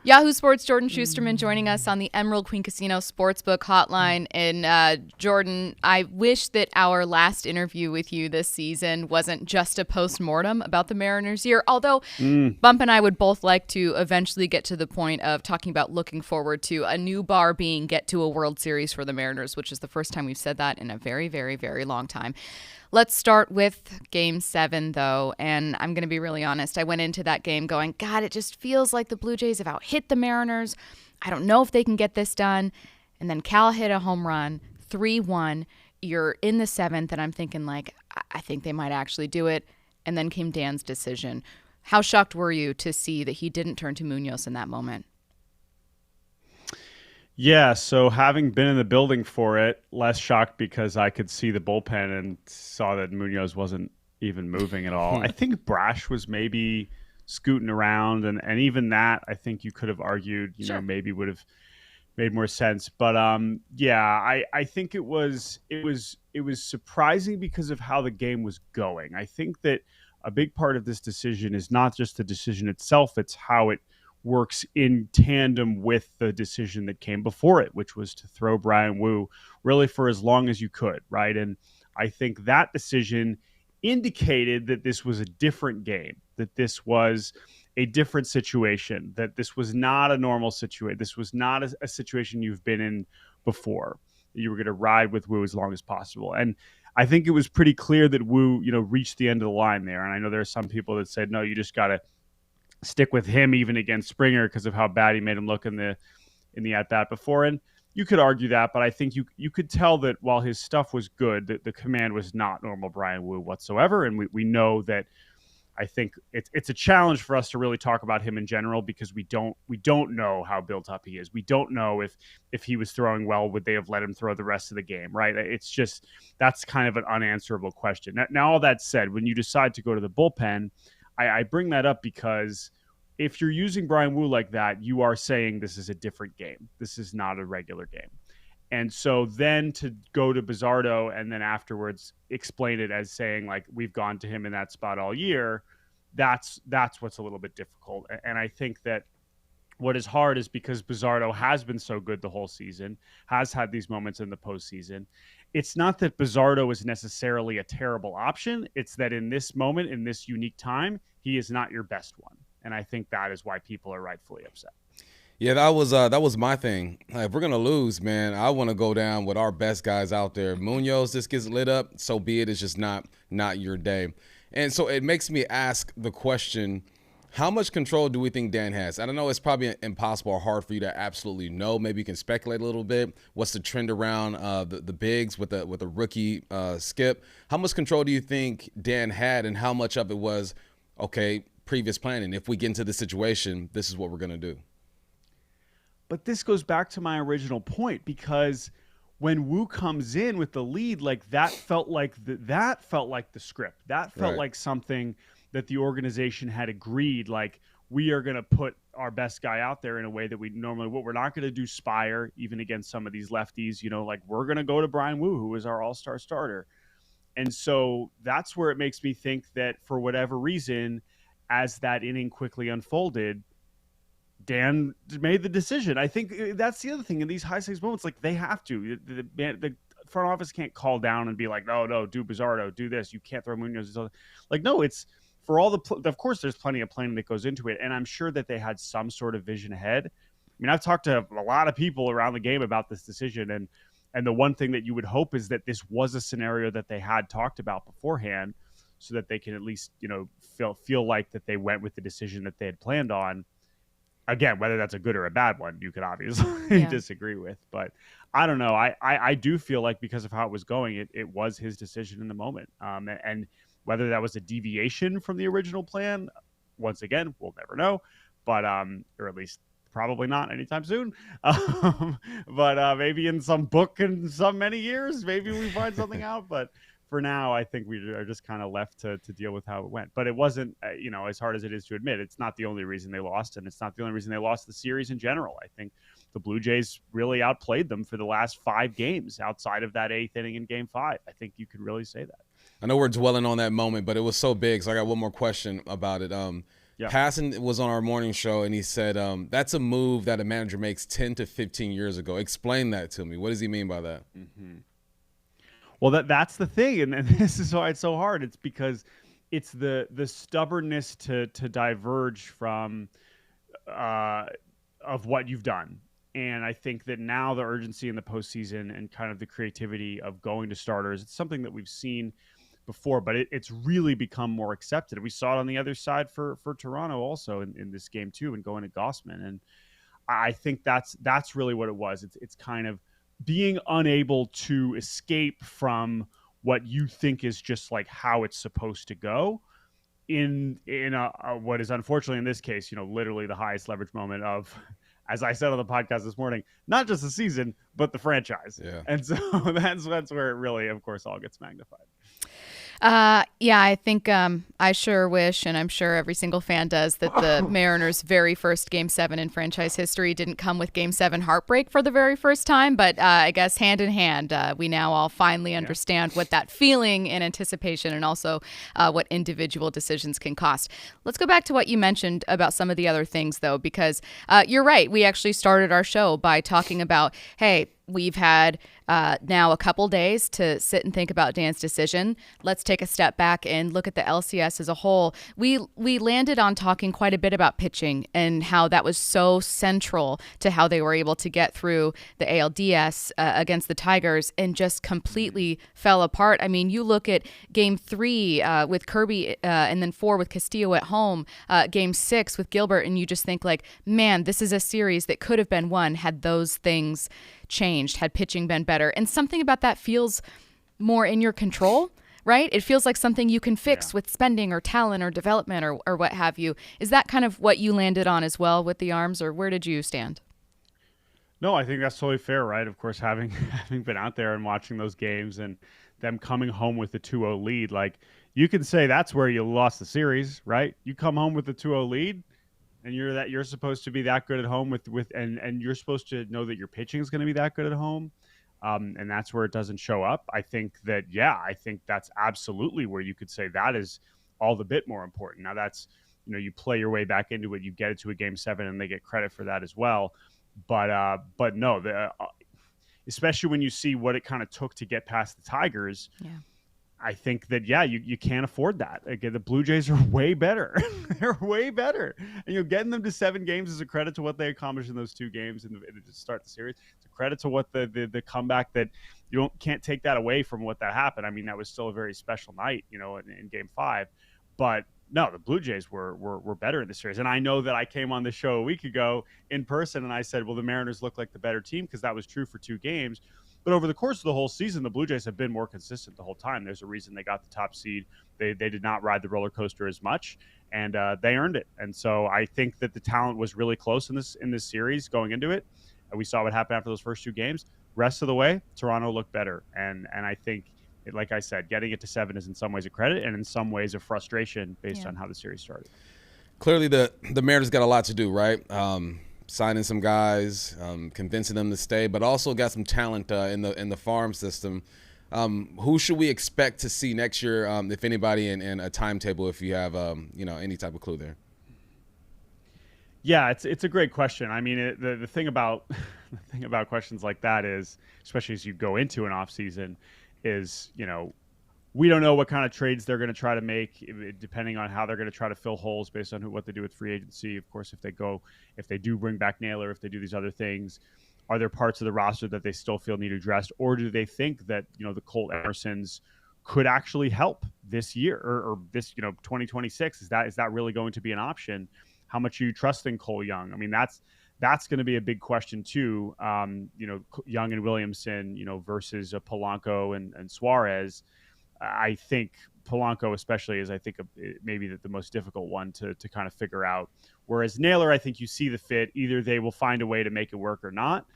Yahoo Sports Jordan Shusterman joining us on the Emerald Queen Casino Sportsbook Hotline. And Jordan, I wish that our last interview with you this season wasn't just a post-mortem about the Mariners' year, although Bump and I would both like to eventually get to the point of talking about looking forward to a new bar being get to a World Series for the Mariners, which is the first time we've said that in a very, very, very long time. Let's start with Game 7, though, and I'm going to be really honest. I went into that game going, God, it just feels like the Blue Jays have out-hit the Mariners. I don't know if they can get this done. And then Cal hit a home run, 3-1. You're in the 7th, and I'm thinking, like, I think they might actually do it. And then came Dan's decision. How shocked were you to see that he didn't turn to Munoz in that moment? Yeah, so having been in the building for it, less shocked because I could see the bullpen and saw that Munoz wasn't even moving at all. I think Brash was maybe scooting around, and even that, I think you could have argued, you know, maybe would have made more sense. But yeah, I think it was surprising because of how the game was going. I think that a big part of this decision is not just the decision itself, it's how it works in tandem with the decision that came before it, which was to throw Brian Wu really for as long as you could, right? And I think that decision indicated that this was a different game, that this was a different situation, that this was not a normal situation. This was not a situation you've been in before. You were going to ride with Wu as long as possible. And I think it was pretty clear that Wu, you know, reached the end of the line there. And I know there are some people that said, no, you just got to stick with him even against Springer because of how bad he made him look in the at-bat before. And you could argue that, but I think you could tell that while his stuff was good, that the command was not normal Brian Wu whatsoever. And we know that. I think it's a challenge for us to really talk about him in general because we don't know how built up he is. We don't know if he was throwing well, would they have let him throw the rest of the game, right? It's just, that's kind of an unanswerable question. Now all that said, when you decide to go to the bullpen, I bring that up because if you're using Brian Wu like that, you are saying this is a different game. This is not a regular game. And so then to go to Bizzardo and then afterwards explain it as saying, like, we've gone to him in that spot all year, that's what's a little bit difficult. And I think that what is hard is because Bizzardo has been so good the whole season, has had these moments in the postseason. It's not that Bizzardo is necessarily a terrible option. It's that in this moment, in this unique time, he is not your best one. And I think that is why people are rightfully upset. Yeah, that was my thing. If we're gonna lose, man, I want to go down with our best guys out there. Munoz just gets lit up, so be it. It's just not your day. And so it makes me ask the question, how much control do we think Dan has? I don't know, it's probably impossible or hard for you to absolutely know. Maybe you can speculate a little bit. What's the trend around the bigs with the rookie Skip? How much control do you think Dan had, and how much of it was, okay, previous planning? If we get into this situation, this is what we're gonna do. But this goes back to my original point, because when Wu comes in with the lead, like that felt like the script. That felt like something that the organization had agreed, like, we are going to put our best guy out there in a way that we normally would. We're not going to do Spire, even against some of these lefties, you know, like we're going to go to Brian Wu, who is our all-star starter. And so that's where it makes me think that for whatever reason, as that inning quickly unfolded, Dan made the decision. I think that's the other thing in these high-stakes moments. Like, they have to. The front office can't call down and be like, no, do Bizzardo, do this. You can't throw Munoz. Like, no, it's for all of course, there's plenty of planning that goes into it. And I'm sure that they had some sort of vision ahead. I mean, I've talked to a lot of people around the game about this decision. And the one thing that you would hope is that this was a scenario that they had talked about beforehand so that they can at least, you know, feel like that they went with the decision that they had planned on. Again, whether that's a good or a bad one, you could obviously disagree with. But I don't know. I do feel like because of how it was going, it was his decision in the moment. And whether that was a deviation from the original plan, once again, we'll never know. But or at least probably not anytime soon. But maybe in some book in some many years, maybe we find something out. But for now, I think we are just kind of left to deal with how it went. But it wasn't, you know, as hard as it is to admit, it's not the only reason they lost, and it's not the only reason they lost the series in general. I think the Blue Jays really outplayed them for the last 5 games outside of that 8th inning in Game 5. I think you could really say that. I know we're dwelling on that moment, but it was so big, so I got one more question about it. Yeah. Hassan was on our morning show, and he said that's a move that a manager makes 10 to 15 years ago. Explain that to me. What does he mean by that? Mm-hmm. Well, that's the thing, and this is why it's so hard. It's because it's the stubbornness to diverge from of what you've done. And I think that now the urgency in the postseason and kind of the creativity of going to starters, it's something that we've seen before, but it's really become more accepted. We saw it on the other side for Toronto also in this game too, and going to Gossman. And I think that's really what it was. It's kind of being unable to escape from what you think is just like how it's supposed to go in a what is unfortunately in this case, literally the highest leverage moment of, as I said on the podcast this morning, not just the season, but the franchise. Yeah. And so that's where it really, of course, all gets magnified. Yeah, I think I sure wish, and I'm sure every single fan does, that the Mariners' very first Game 7 in franchise history didn't come with Game 7 heartbreak for the very first time. But I guess hand in hand, we now all finally understand what that feeling and anticipation and also what individual decisions can cost. Let's go back to what you mentioned about some of the other things, though, because you're right. We actually started our show by talking about, hey, we've had now a couple days to sit and think about Dan's decision. Let's take a step back and look at the LCS as a whole. We landed on talking quite a bit about pitching and how that was so central to how they were able to get through the ALDS against the Tigers and just completely fell apart. I mean, you look at Game 3 with Kirby and then 4 with Castillo at home, Game 6 with Gilbert, and you just think like, man, this is a series that could have been won had those things changed, had pitching been better. And something about that feels more in your control, right? It feels like something you can fix with spending or talent or development or what have you. Is that kind of what you landed on as well with the arms, or where did you stand? No, I think that's totally fair, right? Of course, having been out there and watching those games and them coming home with the 2-0 lead, like you can say that's where you lost the series, right? You come home with the 2-0 lead, and you're supposed to be that good at home and you're supposed to know that your pitching is going to be that good at home. And that's where it doesn't show up. I think that's absolutely where you could say that is all the bit more important. Now that's, you play your way back into it, you get it to a Game 7 and they get credit for that as well. But no, especially when you see what it kind of took to get past the Tigers. Yeah. I think that, you can't afford that. Again, the Blue Jays are way better. They're way better. And getting them to 7 games is a credit to what they accomplished in those 2 games and to start the series. It's a credit to what the comeback that you can't take that away from what that happened. I mean, that was still a very special night, in Game 5. But no, the Blue Jays were better in the series. And I know that I came on the show a week ago in person and I said, well, the Mariners look like the better team because that was true for 2 games. But over the course of the whole season, the Blue Jays have been more consistent the whole time. There's a reason they got the top seed. They did not ride the roller coaster as much, and they earned it. And so I think that the talent was really close in this series going into it. And we saw what happened after those first 2 games. Rest of the way, Toronto looked better. And I think, like I said, getting it to 7 is in some ways a credit and in some ways a frustration based on how the series started. Clearly, the Mariners got a lot to do, right? Signing some guys, convincing them to stay, but also got some talent in the farm system. Who should we expect to see next year, if anybody, in a timetable, if you have any type of clue there? Yeah, it's a great question. I mean, the thing about questions like that is, especially as you go into an off season, is we don't know what kind of trades they're going to try to make, depending on how they're going to try to fill holes based on what they do with free agency. Of course, if they do bring back Naylor, if they do these other things, are there parts of the roster that they still feel need addressed, or do they think that the Colt Emersons could actually help this year or this 2026? Is that really going to be an option? How much are you trusting Cole Young? I mean, that's going to be a big question too. Young and Williamson, versus Polanco and Suarez. I think Polanco especially is, maybe the most difficult one to kind of figure out. Whereas Naylor, I think you see the fit. Either they will find a way to make it work or not.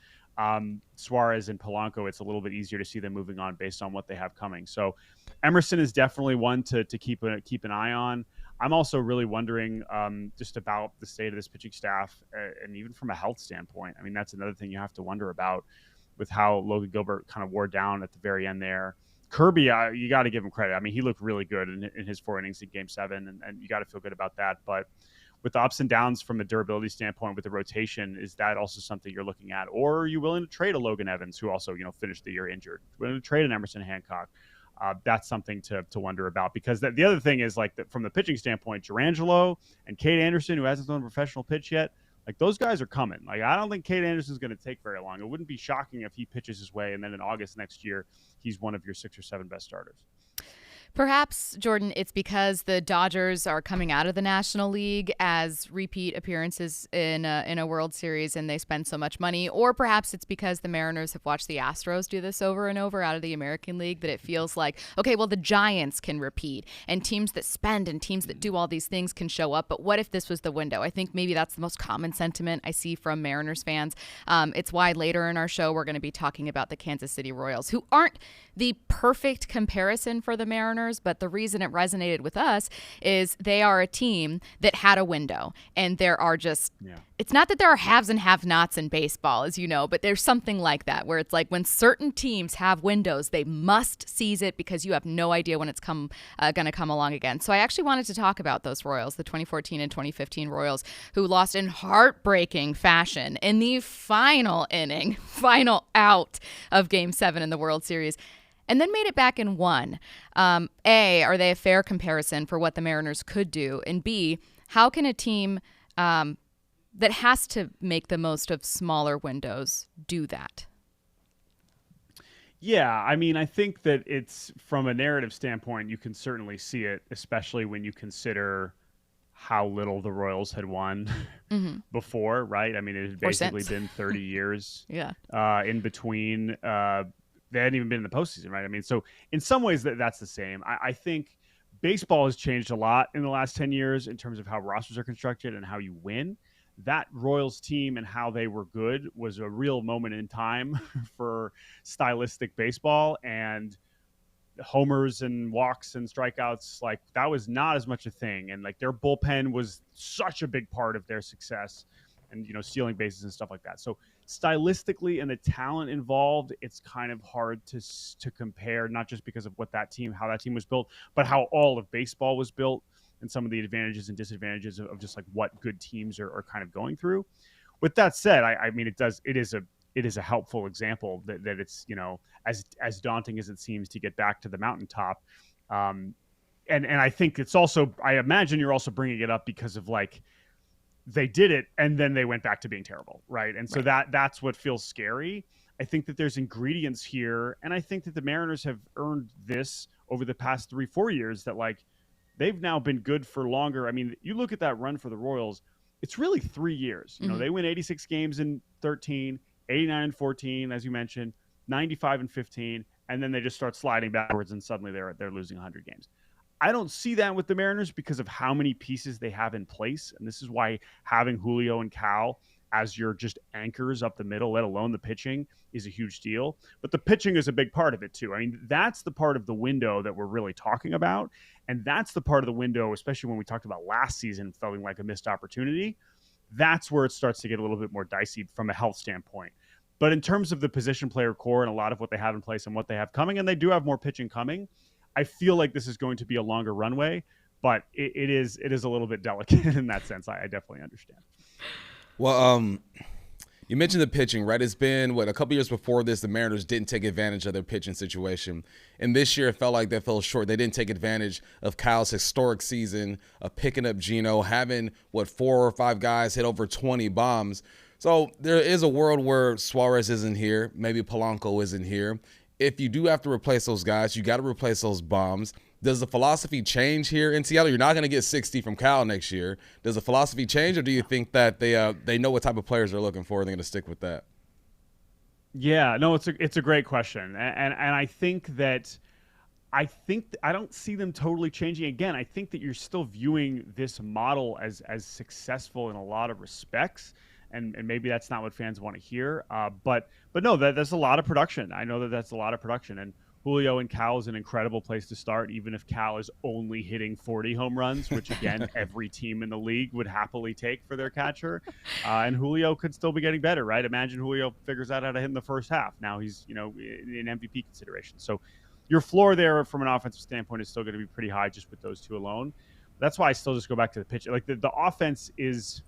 Suarez and Polanco, it's a little bit easier to see them moving on based on what they have coming. So Emerson is definitely one to keep an eye on. I'm also really wondering just about the state of this pitching staff and even from a health standpoint. I mean, that's another thing you have to wonder about with how Logan Gilbert kind of wore down at the very end there. Kirby, you got to give him credit. I mean, he looked really good in his 4 innings in Game 7, and you got to feel good about that. But with the ups and downs from a durability standpoint with the rotation, is that also something you're looking at? Or are you willing to trade a Logan Evans, who also, finished the year injured? Willing to trade an Emerson Hancock? That's something to wonder about, because the other thing is, like, from the pitching standpoint, Jurangelo and Cade Anderson, who hasn't thrown a professional pitch yet, like, those guys are coming. Like, I don't think Cade Anderson is going to take very long. It wouldn't be shocking if he pitches his way and then in August next year, he's one of your 6 or 7 best starters. Perhaps, Jordan, it's because the Dodgers are coming out of the National League as repeat appearances in a World Series, and they spend so much money. Or perhaps it's because the Mariners have watched the Astros do this over and over out of the American League, that it feels like, okay, well, the Giants can repeat, and teams that spend and teams that do all these things can show up. But what if this was the window? I think maybe that's the most common sentiment I see from Mariners fans. It's why later in our show we're going to be talking about the Kansas City Royals, who aren't the perfect comparison for the Mariners. But the reason it resonated with us is they are a team that had a window, and there are just, it's not that there are haves and have-nots in baseball, as you know, but there's something like that, where it's like when certain teams have windows, they must seize it because you have no idea when it's going to come along again. So I actually wanted to talk about those Royals, the 2014 and 2015 Royals, who lost in heartbreaking fashion in the final inning, final out of Game 7 in the World Series, and then made it back and won. A, are they a fair comparison for what the Mariners could do? And B, how can a team that has to make the most of smaller windows do that? Yeah, I mean, I think that it's, from a narrative standpoint, you can certainly see it, especially when you consider how little the Royals had won before, right? I mean, it had basically been 30 years in between. They hadn't even been in the postseason, right? I mean, so in some ways that's the same. I think baseball has changed a lot in the last 10 years in terms of how rosters are constructed and how you win. That Royals team and how they were good was a real moment in time for stylistic baseball, and homers and walks and strikeouts, like, that was not as much a thing. And like, their bullpen was such a big part of their success, and stealing bases and stuff like that. So stylistically and the talent involved, it's kind of hard to compare, not just because of how that team was built, but how all of baseball was built, and some of the advantages and disadvantages of just like what good teams are kind of going through. With that said, I mean, it is a helpful example that it's, as daunting as it seems to get back to the mountaintop. And I think it's also, I imagine you're also bringing it up because of, like, they did it and then they went back to being terrible, right? And so that's what feels scary. I think that there's ingredients here, and I think that the Mariners have earned this over the past 3-4 years, that, like, they've now been good for longer. I mean, you look at that run for the Royals, it's really 3 years. They win 86 games in 13, 89 and 14, as you mentioned, 95 and 15, and then they just start sliding backwards, and suddenly they're losing 100 games. I don't see that with the Mariners because of how many pieces they have in place. And this is why having Julio and Cal as your just anchors up the middle, let alone the pitching, is a huge deal. But the pitching is a big part of it too. I mean, that's the part of the window that we're really talking about. And that's the part of the window, especially when we talked about last season feeling like a missed opportunity. That's where it starts to get a little bit more dicey from a health standpoint. But in terms of the position player core and a lot of what they have in place and what they have coming, and they do have more pitching coming, I feel like this is going to be a longer runway, but it is a little bit delicate in that sense. I definitely understand. Well, you mentioned the pitching, right? It's been, a couple years before this, the Mariners didn't take advantage of their pitching situation. And this year, it felt like they fell short. They didn't take advantage of Kyle's historic season of picking up Geno, having, 4 or 5 guys hit over 20 bombs. So there is a world where Suarez isn't here, maybe Polanco isn't here. If you do have to replace those guys, you got to replace those bombs. Does the philosophy change here in Seattle? You're not going to get 60 from Cal next year. Does the philosophy change, or do you think that they know what type of players they're looking for and they're going to stick with that? Yeah, no, it's a great question, and I think that I don't see them totally changing. Again, I think that you're still viewing this model as successful in a lot of respects. And maybe that's not what fans want to hear. But no, that's a lot of production. I know that's a lot of production. And Julio and Cal is an incredible place to start, even if Cal is only hitting 40 home runs, which, again, every team in the league would happily take for their catcher. And Julio could still be getting better, right? Imagine Julio figures out how to hit in the first half. Now he's, in MVP consideration. So your floor there from an offensive standpoint is still going to be pretty high just with those two alone. That's why I still just go back to the pitch. Like the offense is,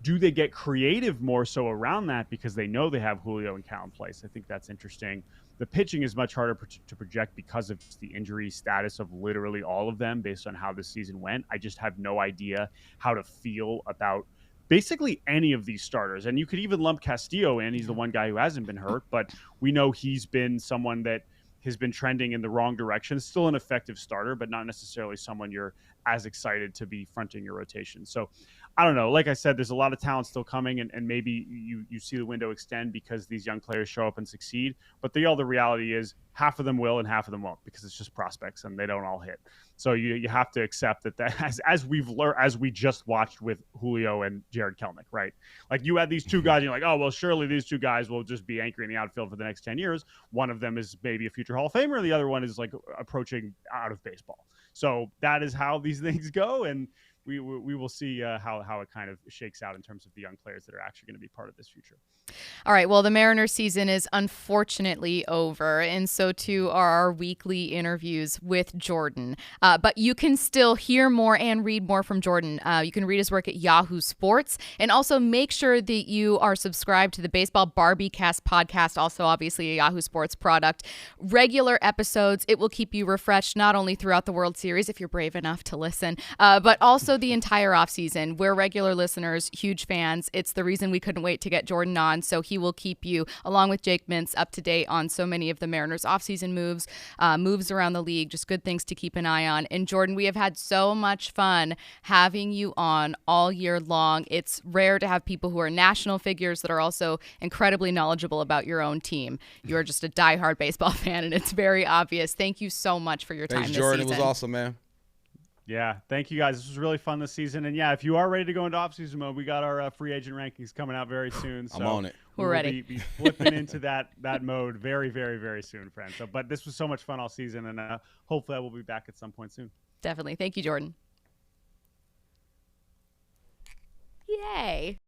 do they get creative more so around that because they know they have Julio and Cal in place? I think that's interesting. The pitching is much harder to project because of the injury status of literally all of them based on how the season went. I just have no idea how to feel about basically any of these starters. And you could even lump Castillo in. He's the one guy who hasn't been hurt, but we know he's been someone that has been trending in the wrong direction. Still an effective starter, but not necessarily someone you're as excited to be fronting your rotation. So I don't know. Like I said, there's a lot of talent still coming, and maybe you see the window extend because these young players show up and succeed. But the reality is half of them will and half of them won't, because it's just prospects and they don't all hit. So you have to accept that as we've learned, as we just watched with Julio and Jared Kelenic, right? Like you had these two guys, and you're like, oh, well, surely these two guys will just be anchoring the outfield for the next 10 years. One of them is maybe a future Hall of Famer, and the other one is like approaching out of baseball. So that is how these things go, and we will see how it kind of shakes out in terms of the young players that are actually going to be part of this future. All right. Well, the Mariners season is unfortunately over, and so too are our weekly interviews with Jordan. But you can still hear more and read more from Jordan. You can read his work at Yahoo Sports, and also make sure that you are subscribed to the Baseball Barbie Cast podcast, also obviously a Yahoo Sports product. Regular episodes. It will keep you refreshed not only throughout the World Series, if you're brave enough to listen, but also the entire offseason. We're regular listeners, huge fans. It's the reason we couldn't wait to get Jordan on. So he will keep you, along with Jake Mintz, up to date on so many of the Mariners offseason moves, moves around the league, just good things to keep an eye on. And Jordan, we have had so much fun having you on all year long. It's rare to have people who are national figures that are also incredibly knowledgeable about your own team. You're just a diehard baseball fan, and it's very obvious. Thank you so much for your time this Jordan. season. It was awesome, man. Yeah, thank you guys. This was really fun this season. And yeah, if you are ready to go into off-season mode, we got our free agent rankings coming out very soon. So I'm on it. We're ready. Be flipping into that mode very, very, very soon, friends. So, but this was so much fun all season, and hopefully I will be back at some point soon. Definitely. Thank you, Jordan. Yay.